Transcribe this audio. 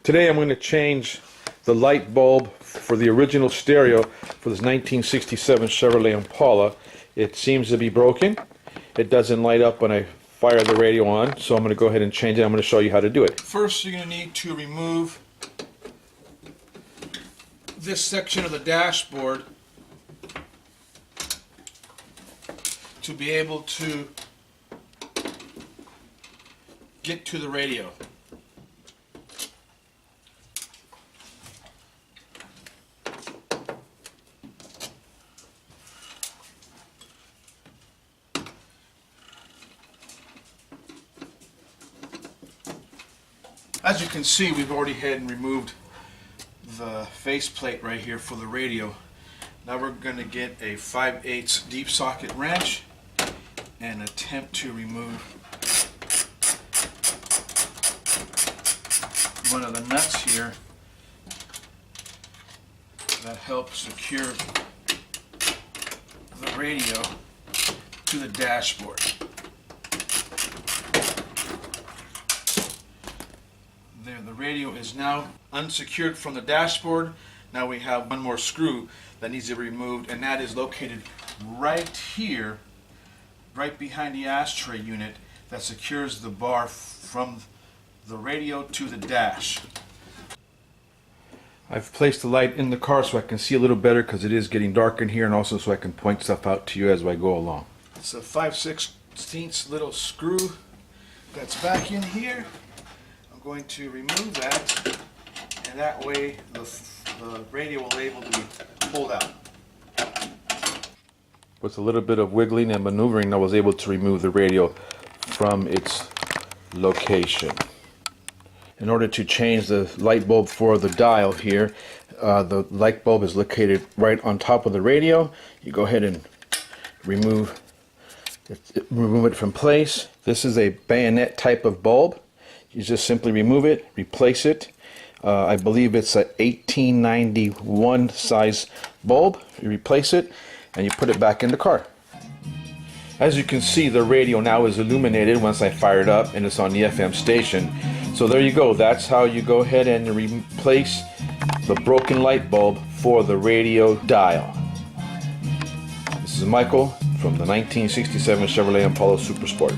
Today I'm going to change the light bulb for the original stereo for this 1967 Chevrolet Impala. It seems to be broken. It doesn't light up when I fire the radio on, so I'm going to go ahead and change it. I'm going to show you how to do it. First, you're going to need to remove this section of the dashboard to be able to get to the radio. As you can see, we've already had and removed the faceplate right here for the radio. Now we're going to get a 5/8 deep socket wrench and attempt to remove one of the nuts here that helps secure the radio to the dashboard. There, the radio is now unsecured from the dashboard. Now we have one more screw that needs to be removed, and that is located right here, right behind the ashtray unit that secures the bar from the radio to the dash. I've placed the light in the car so I can see a little better because it is getting dark in here, and also so I can point stuff out to you as I go along. It's a 5/16 little screw that's back in here. I'm going to remove that, and that way the radio will be able to be pulled out. With a little bit of wiggling and maneuvering, I was able to remove the radio from its location. In order to change the light bulb for the dial here, the light bulb is located right on top of the radio. You go ahead and remove it from place. This is a bayonet type of bulb. You just simply remove it, replace it. I believe it's a 1891 size bulb. You replace it and you put it back in the car. As you can see, the radio now is illuminated once I fire it up, and it's on the FM station. So there you go. That's how you go ahead and replace the broken light bulb for the radio dial. This is Michael from the 1967 Chevrolet Impala Super Sport.